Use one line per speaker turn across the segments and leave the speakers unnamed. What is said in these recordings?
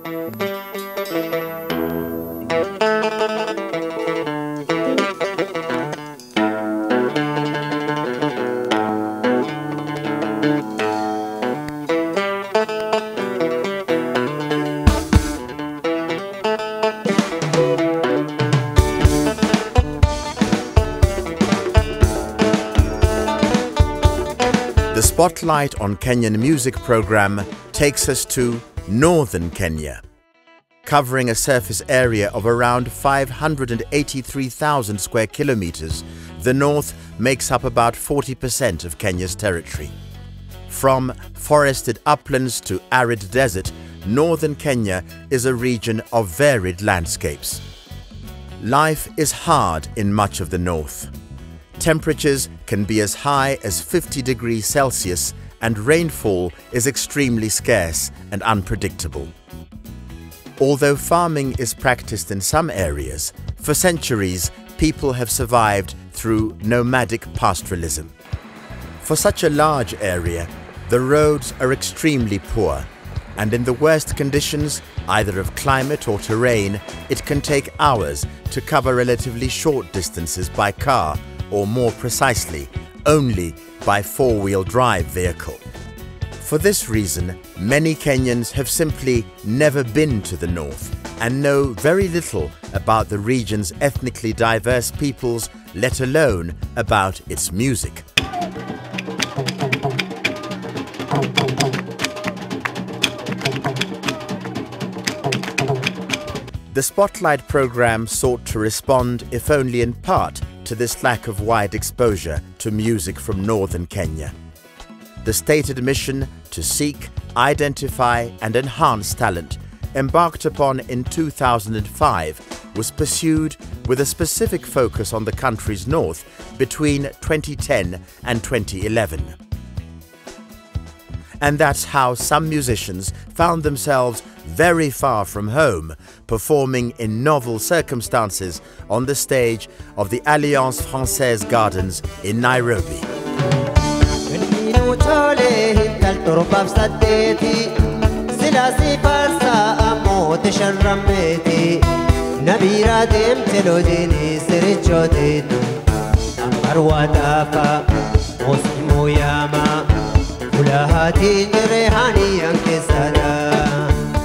The Spotlight on Kenyan Music program takes us to Northern Kenya. Covering a surface area of around 583,000 square kilometers, the north makes up about 40% of Kenya's territory. From forested uplands to arid desert, Northern Kenya is a region of varied landscapes. Life is hard in much of the north. Temperatures can be as high as 50 degrees Celsius, and rainfall is extremely scarce and unpredictable. Although farming is practiced in some areas, for centuries people have survived through nomadic pastoralism. For such a large area, the roads are extremely poor, and in the worst conditions, either of climate or terrain, it can take hours to cover relatively short distances by car, or more precisely, only by four-wheel drive vehicle. For this reason, many Kenyans have simply never been to the north and know very little about the region's ethnically diverse peoples, let alone about its music. The Spotlight program sought to respond, if only in part, to this lack of wide exposure to music from northern Kenya. The stated mission to seek, identify and enhance talent, embarked upon in 2005, was pursued with a specific focus on the country's north between 2010 and 2011. And that's how some musicians found themselves very far from home, performing in novel circumstances on the stage of the Alliance Française Gardens in Nairobi.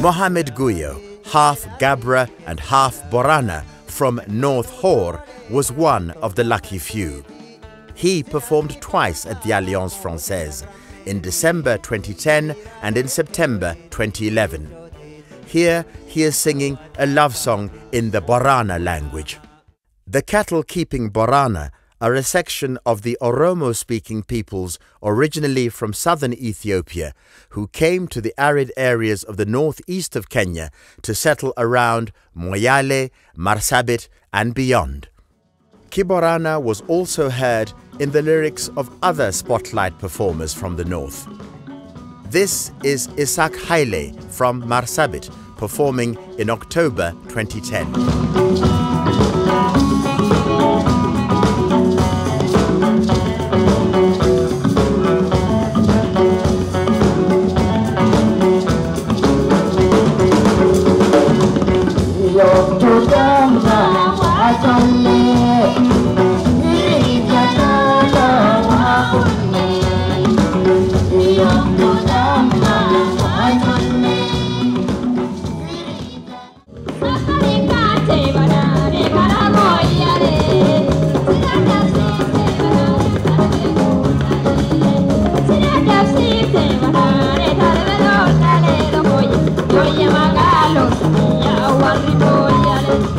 Mohamed Guyo, half Gabra and half Borana from North Hor, was one of the lucky few. He performed twice at the Alliance Française, in December 2010 and in September 2011. Here he is singing a love song in the Borana language. The cattle-keeping Borana are a section of the Oromo-speaking peoples originally from southern Ethiopia who came to the arid areas of the northeast of Kenya to settle around Moyale, Marsabit and beyond. Kiborana was also heard in the lyrics of other Spotlight performers from the north. This is Isaac Haile from Marsabit, performing in October 2010.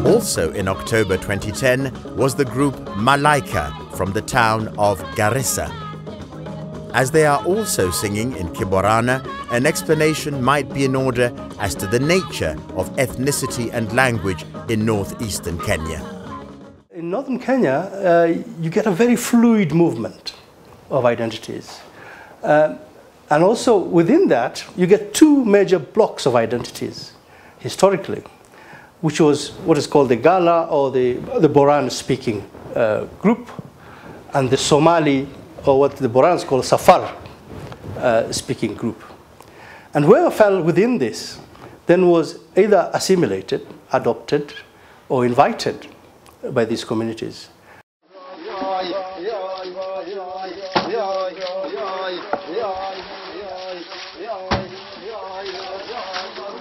Also in October 2010 was the group Malaika from the town of Garissa. As they are also singing in Kiborana, an explanation might be in order as to the nature of ethnicity and language in northeastern Kenya.
In northern Kenya, you get a very fluid movement of identities. And also within that, you get two major blocks of identities historically, which was what is called the Gala or the Boran-speaking group, and the Somali, or what the Borans call Safar speaking group. And whoever fell within this then was either assimilated, adopted, or invited by these communities.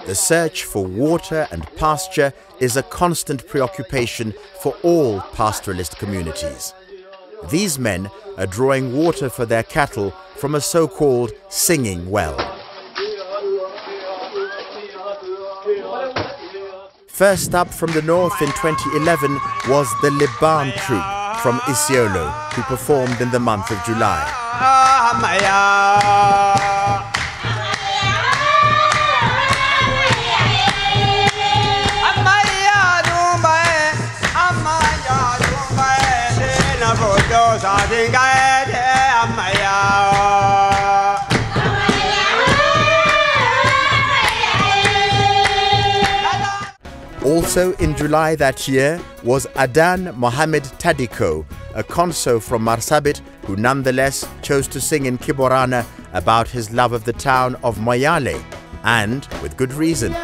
The search for water and pasture is a constant preoccupation for all pastoralist communities. These men are drawing water for their cattle from a so-called singing well. First up from the north in 2011 was the Liban troupe from Isiolo, who performed in the month of July. Also in July that year was Adan Mohamed Tadiko, a conso from Marsabit who nonetheless chose to sing in Kiborana about his love of the town of Moyale, and with good reason.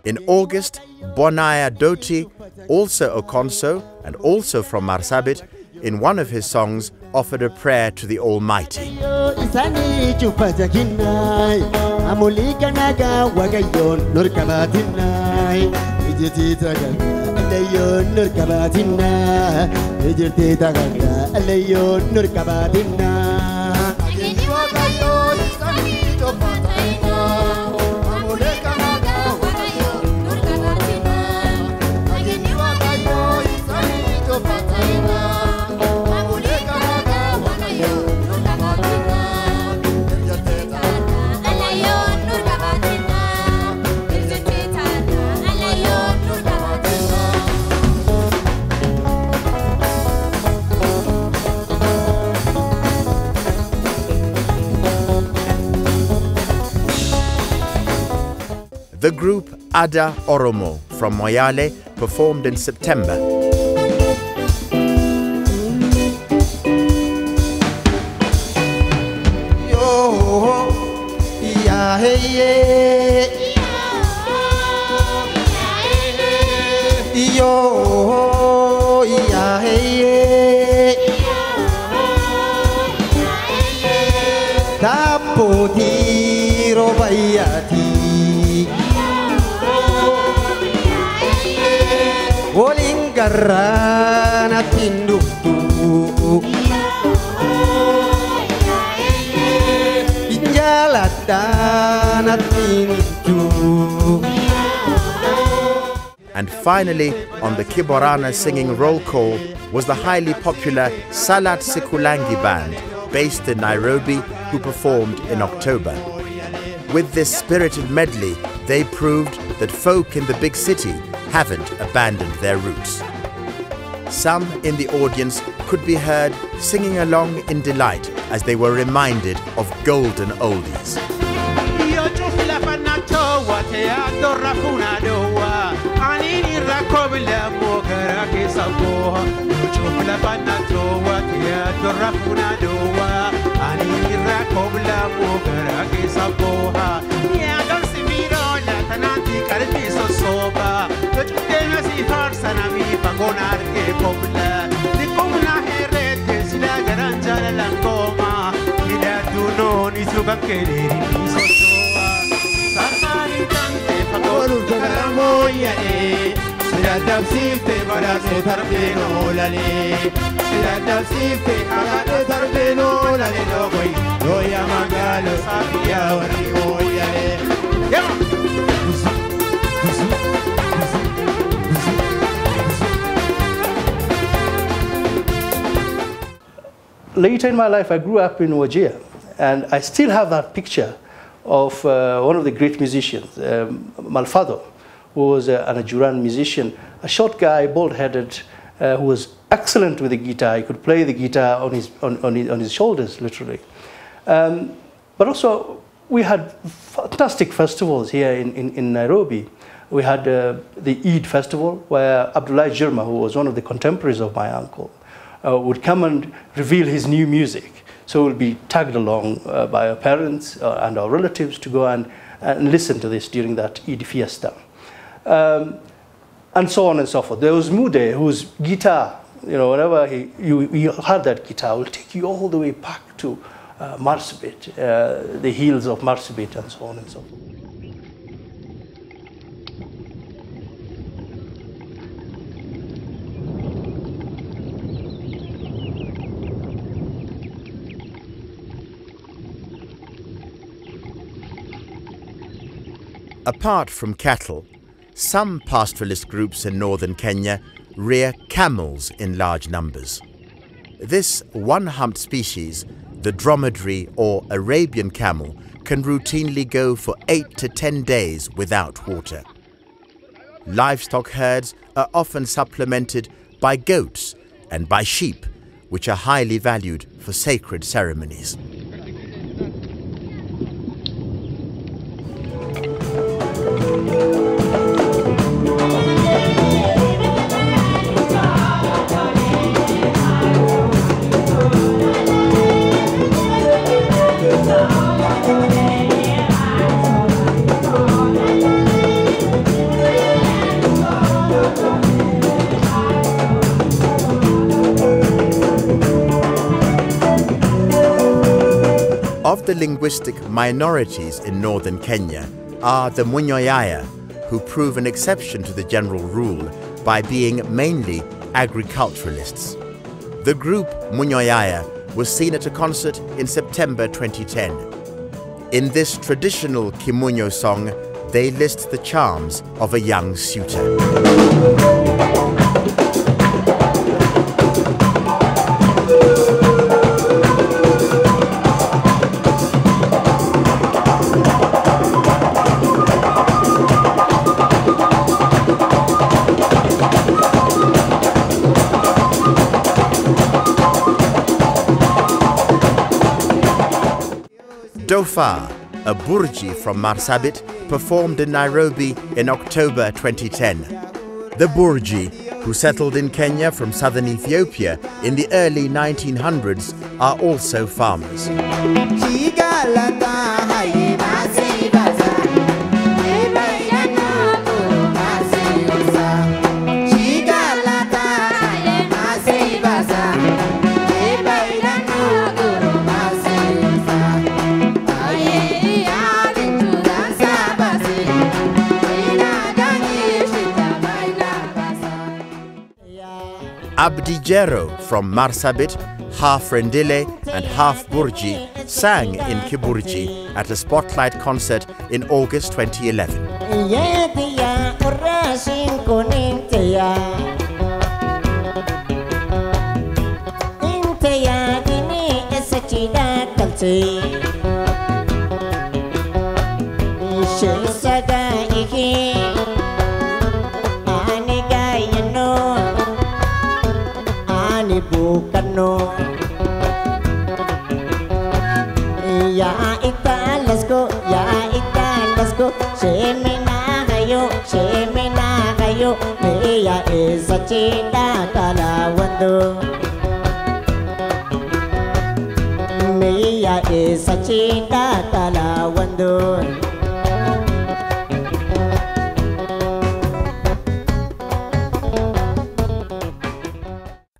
In August, Bonaya Doti, also a conso and also from Marsabit, in one of his songs offered a prayer to the Almighty. The group Ada Oromo from Moyale performed in September. And finally, on the Kiborana singing roll call was the highly popular Salat Sikulangi band, based in Nairobi, who performed in October. With this spirited medley, they proved that folk in the big city haven't abandoned their roots. Some in the audience could be heard singing along in delight as they were reminded of golden oldies.
later in my life, I grew up in Wajir, and I still have that picture of one of the great musicians, Malfado, who was an Ajuran musician, a short guy, bald-headed, who was excellent with the guitar. He could play the guitar on his shoulders, literally. But also, we had fantastic festivals here in Nairobi. We had the Eid festival, where Abdullah Jirma, who was one of the contemporaries of my uncle, would come and reveal his new music. So we'll be tagged along by our parents and our relatives to go and listen to this during that Eid fiesta. And so on and so forth. There was Mude, whose guitar, whenever you had that guitar, will take you all the way back to Marsabit, the hills of Marsabit, and so on and so forth.
Apart from cattle, some pastoralist groups in northern Kenya rear camels in large numbers. This one-humped species, the dromedary or Arabian camel, can routinely go for 8 to 10 days without water. Livestock herds are often supplemented by goats and by sheep, which are highly valued for sacred ceremonies. Of the linguistic minorities in northern Kenya are the Munyoyaya, who prove an exception to the general rule by being mainly agriculturalists. The group Munyoyaya was seen at a concert in September 2010. In this traditional Kimunyo song, they list the charms of a young suitor. Dofa, a Burji from Marsabit, performed in Nairobi in October 2010. The Burji, who settled in Kenya from southern Ethiopia in the early 1900s, are also farmers. Abdijero from Marsabit, half Rendile and half Burji, sang in Kiburji at a spotlight concert in August 2011.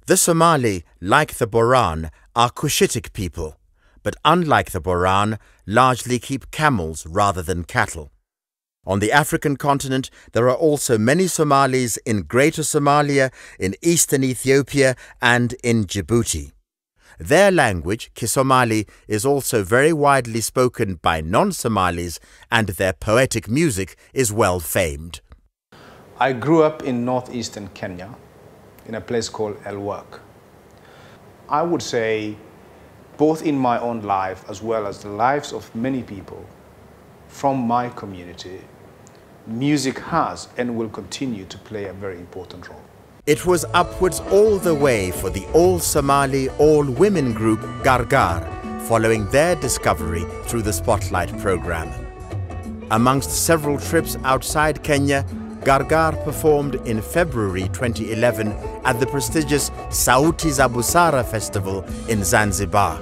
The Somali, like the Boran, are Cushitic people, but unlike the Boran, largely keep camels rather than cattle. On the African continent, there are also many Somalis in Greater Somalia, in eastern Ethiopia, and in Djibouti. Their language, Kisomali, is also very widely spoken by non-Somalis, and their poetic music is well famed.
I grew up in northeastern Kenya, in a place called El Wak. I would say both in my own life as well as the lives of many people from my community, music has and will continue to play a very important role.
It was upwards all the way for the all-Somali, all-women group Gargar, following their discovery through the Spotlight program. Amongst several trips outside Kenya, Gargar performed in February 2011 at the prestigious Sauti za Busara Festival in Zanzibar.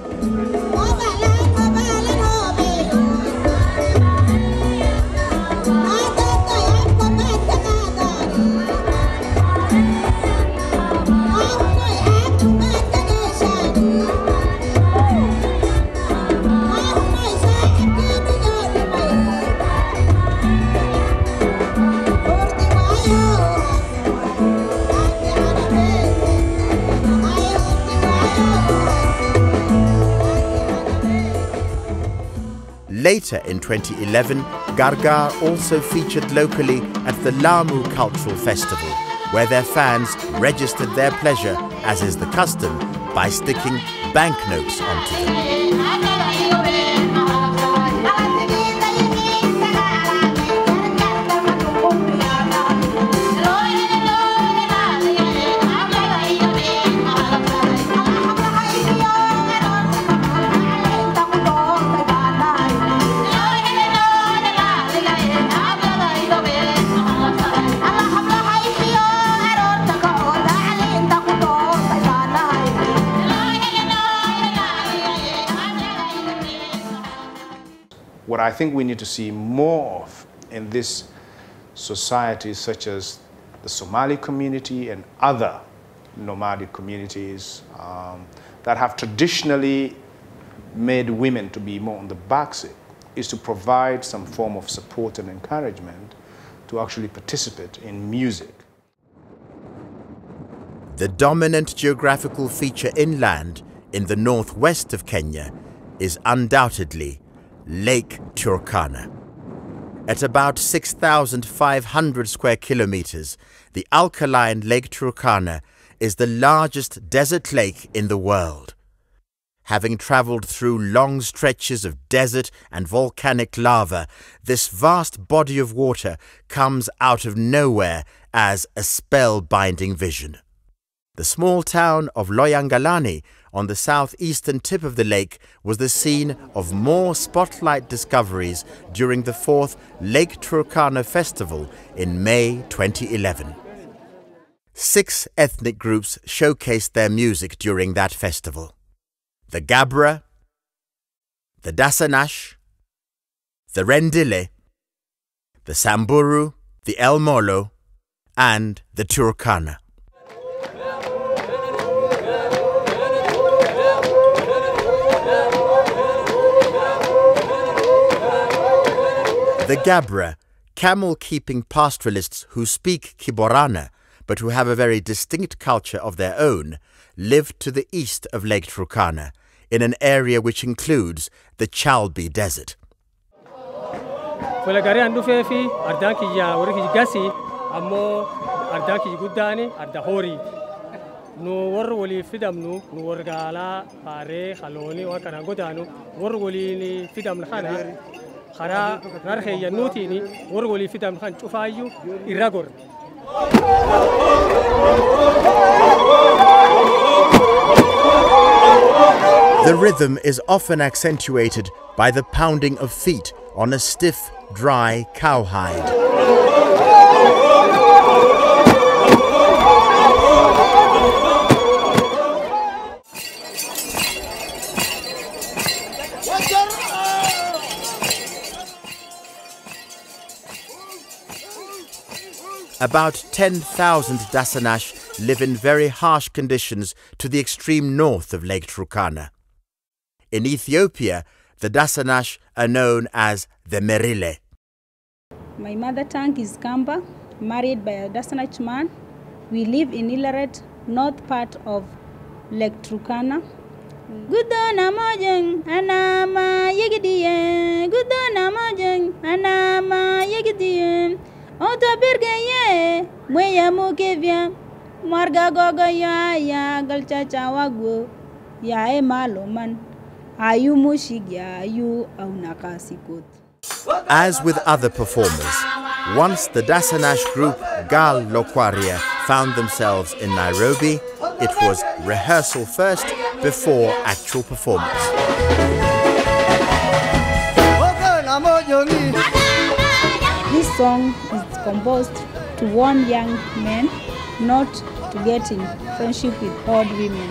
Later in 2011, Gargar also featured locally at the Lamu Cultural Festival, where their fans registered their pleasure, as is the custom, by sticking banknotes onto them.
What I think we need to see more of in this society, such as the Somali community and other nomadic communities that have traditionally made women to be more on the backseat, is to provide some form of support and encouragement to actually participate in music.
The dominant geographical feature inland in the northwest of Kenya is undoubtedly Lake Turkana. At about 6,500 square kilometers, the alkaline Lake Turkana is the largest desert lake in the world. Having traveled through long stretches of desert and volcanic lava, this vast body of water comes out of nowhere as a spellbinding vision. The small town of Loyangalani on the southeastern tip of the lake was the scene of more spotlight discoveries during the 4th Lake Turkana Festival in May 2011. 6 ethnic groups showcased their music during that festival: the Gabra, the Dasanash, the Rendile, the Samburu, the El Molo, and the Turkana. The Gabra, camel-keeping pastoralists who speak Kiborana, but who have a very distinct culture of their own, live to the east of Lake Turkana, in an area which includes the Chalbi Desert. The rhythm is often accentuated by the pounding of feet on a stiff, dry cowhide. About 10,000 Dasanash live in very harsh conditions to the extreme north of Lake Turkana. In Ethiopia, the Dasanash are known as the Merile.
My mother tongue is Kamba, married by a Dasanach man. We live in Ilaret, north part of Lake Turkana. Gudona mojeng anama yegidie, Gudona mojeng anama yegidie. Oto birgeye, mweya mukevya, marga gogo ya galcha chawago, ya e maloman. Ayumu shigya ayu aunakasikut.
As with other performers, once the Dasanash group Gal Lokwaria found themselves in Nairobi, it was rehearsal first before actual performance.
This song is composed to warn young men not to get in friendship with old women.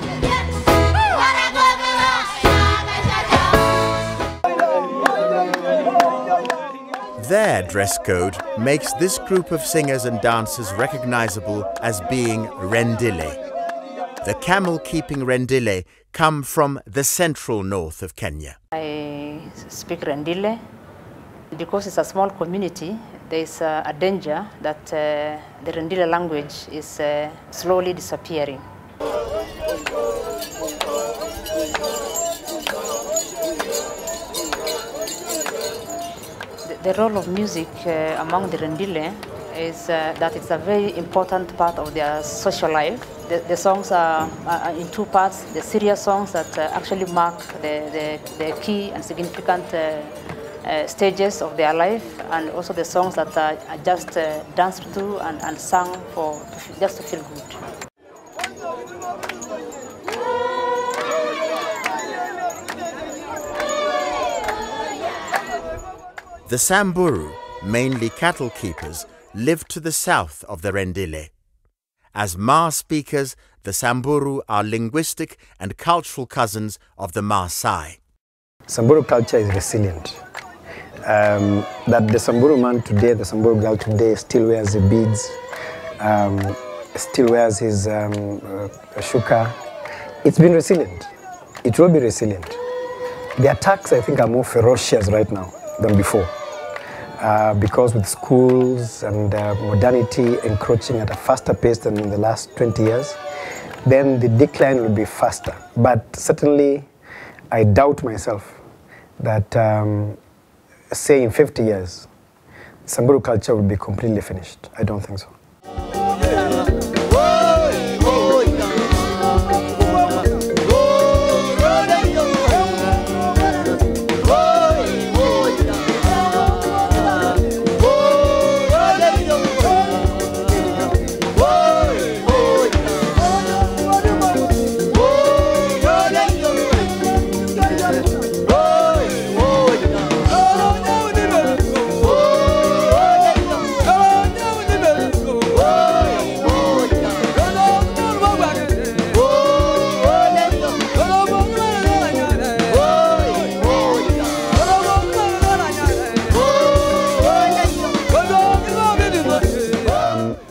Their dress code makes this group of singers and dancers recognizable as being Rendile. The camel-keeping Rendile come from the central north of Kenya.
I speak Rendile. Because it's a small community, there is a danger that the Rendile language is slowly disappearing. The role of music among the Rendile is that it's a very important part of their social life. The songs are in two parts: the serious songs that actually mark the key and significant stages of their life, and also the songs that are just danced to and sung just to feel good.
The Samburu, mainly cattle keepers, live to the south of the Rendile. As Ma speakers, the Samburu are linguistic and cultural cousins of the Maasai.
Samburu culture is resilient. That the Samburu man today, the Samburu girl today still wears the beads, still wears his shuka. It's been resilient. It will be resilient. The attacks, I think, are more ferocious right now than before. Because with schools and modernity encroaching at a faster pace than in the last 20 years, then the decline will be faster. But certainly, I doubt myself that, say in 50 years, Samburu culture will be completely finished. I don't think so.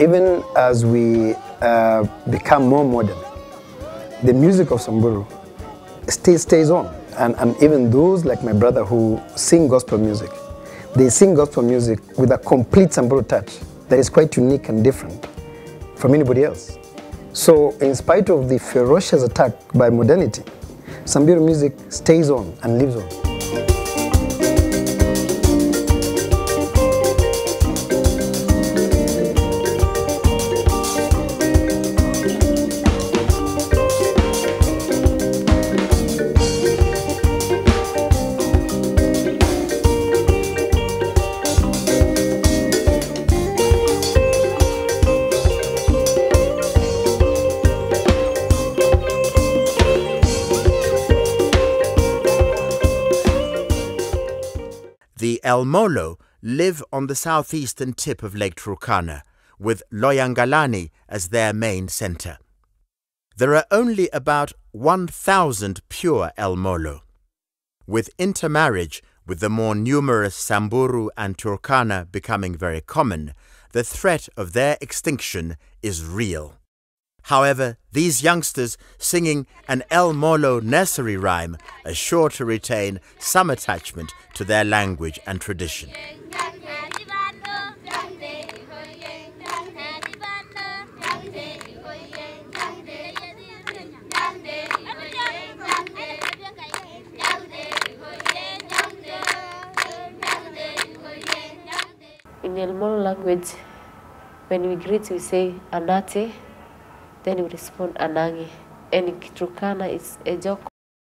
Even as we become more modern, the music of Samburu stays on. And even those like my brother who sing gospel music, they sing gospel music with a complete Samburu touch that is quite unique and different from anybody else. So in spite of the ferocious attack by modernity, Samburu music stays on and lives on.
The El Molo live on the southeastern tip of Lake Turkana, with Loyangalani as their main center. There are only about 1,000 pure El Molo. With intermarriage with the more numerous Samburu and Turkana becoming very common, the threat of their extinction is real. However, these youngsters singing an El Molo nursery rhyme are sure to retain some attachment to their language and tradition.
In El Molo language, when we greet, we say anate, then we respond anangi. And in Turkana, it's a joke.